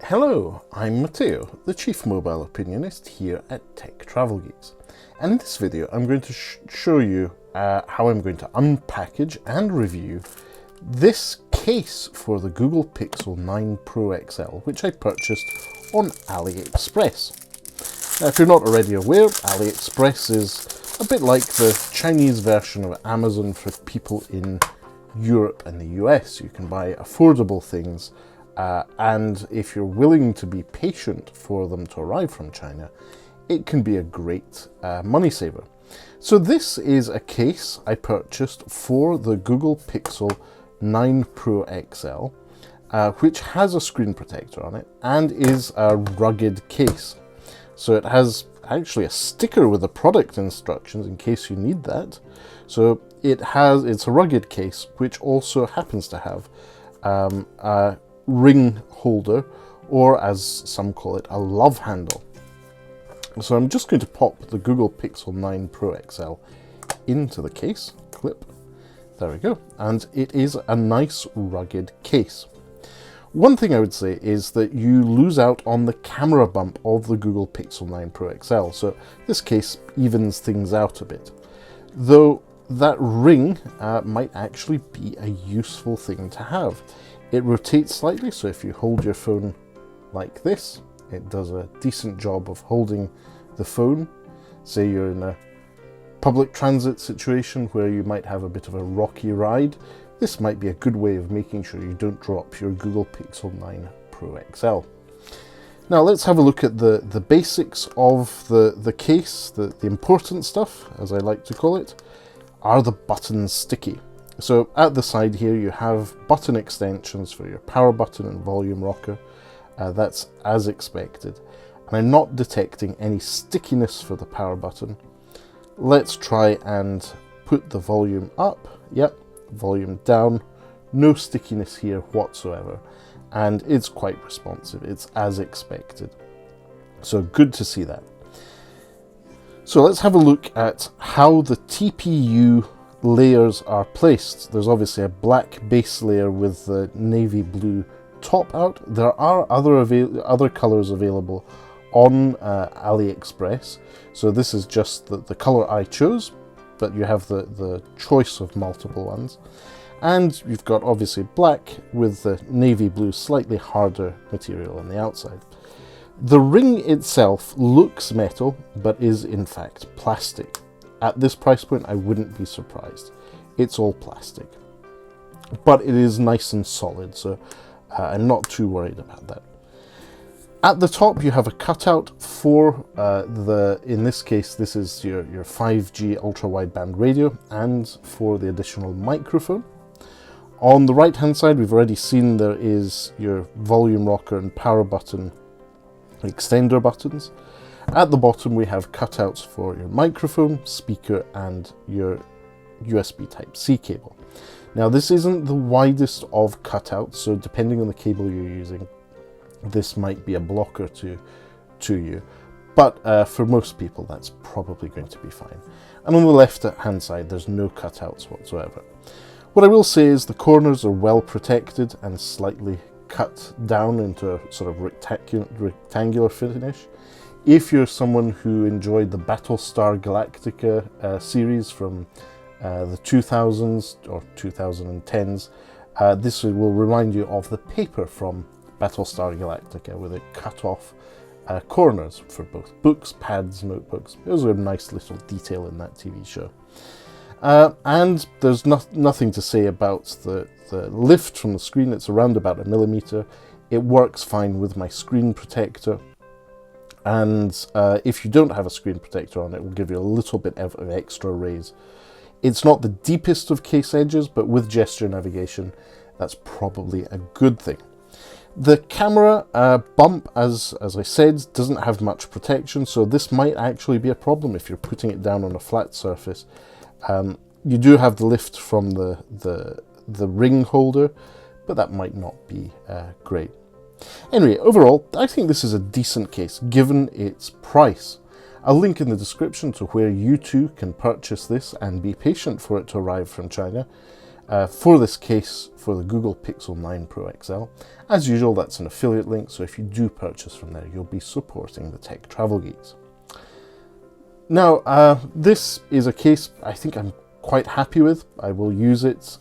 Hello, I'm Matteo, the Chief Mobile Opinionist here at Tech Travel Geeks. And in this video I'm going to show you how I'm going to unpackage and review this case for the Google Pixel 9 Pro XL, which I purchased on AliExpress. Now, if you're not already aware, AliExpress is a bit like the Chinese version of Amazon for people in Europe and the US. You can buy affordable things, and if you're willing to be patient for them to arrive from China, it can be a great money saver. So this is a case I purchased for the Google Pixel 9 Pro XL, which has a screen protector on it and is a rugged case. So it has actually a sticker with the product instructions in case you need that. So it's a rugged case which also happens to have a ring holder, or as some call it, a love handle. So I'm just going to pop the Google Pixel 9 Pro XL into the case. Clip. There we go. And it is a nice rugged case. One thing I would say is that you lose out on the camera bump of the Google Pixel 9 Pro XL. So this case evens things out a bit. Though that ring might actually be a useful thing to have. It rotates slightly, so if you hold your phone like this, it does a decent job of holding the phone. Say you're in a public transit situation where you might have a bit of a rocky ride. This might be a good way of making sure you don't drop your Google Pixel 9 Pro XL. Now let's have a look at the basics of the case. The important stuff, as I like to call it, are the buttons sticky. So at the side here you have button extensions for your power button and volume rocker. That's as expected. And I'm not detecting any stickiness for the power button. Let's try and put the volume up. Yep, volume down. No stickiness here whatsoever. And it's quite responsive. It's as expected. So good to see that. So let's have a look at how the TPU layers are placed. There's obviously a black base layer with the navy blue top out. There are other colors available on AliExpress. So this is just the color I chose, but you have the choice of multiple ones. And you've got obviously black with the navy blue, slightly harder material on the outside. The ring itself looks metal, but is in fact plastic. At this price point, I wouldn't be surprised. It's all plastic. But it is nice and solid, so I'm not too worried about that. At the top, you have a cutout for in this case, this is your 5G ultra-wideband radio, and for the additional microphone. On the right-hand side, we've already seen there is your volume rocker and power button extender buttons. At the bottom we have cutouts for your microphone, speaker and your USB Type-C cable. Now this isn't the widest of cutouts, so depending on the cable you're using, this might be a blocker to you. But for most people that's probably going to be fine. And on the left hand side there's no cutouts whatsoever. What I will say is the corners are well protected and slightly cut down into a sort of rectangular finish. If you're someone who enjoyed the Battlestar Galactica series from the 2000s or 2010s, this will remind you of the paper from Battlestar Galactica with it cut off corners for both books, pads, notebooks. It was a nice little detail in that TV show. And there's nothing to say about the lift from the screen. It's around about 1 millimeter. It works fine with my screen protector. And if you don't have a screen protector on, it will give you a little bit of extra raise. It's not the deepest of case edges, but with gesture navigation, that's probably a good thing. The camera bump, as I said, doesn't have much protection, so this might actually be a problem if you're putting it down on a flat surface. You do have the lift from the ring holder, but that might not be great. Anyway, overall, I think this is a decent case given its price. I'll link in the description to where you too can purchase this and be patient for it to arrive from China. For this case, for the Google Pixel 9 Pro XL. As usual, that's an affiliate link, so if you do purchase from there, you'll be supporting the Tech Travel Geeks. Now, this is a case I think I'm quite happy with. I will use it,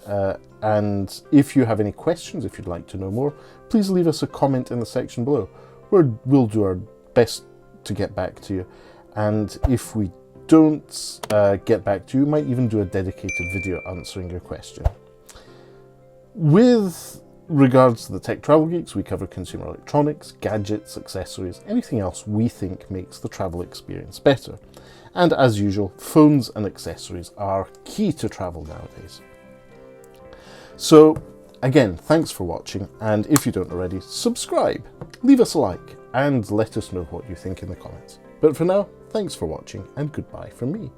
and if you have any questions, if you'd like to know more, please leave us a comment in the section below. We'll do our best to get back to you, and if we don't get back to you, we might even do a dedicated video answering your question. With regards to the Tech Travel Geeks, we cover consumer electronics, gadgets, accessories, anything else we think makes the travel experience better. And as usual, phones and accessories are key to travel nowadays. So again, thanks for watching, and if you don't already, subscribe, leave us a like, and let us know what you think in the comments. But for now, thanks for watching, and goodbye from me.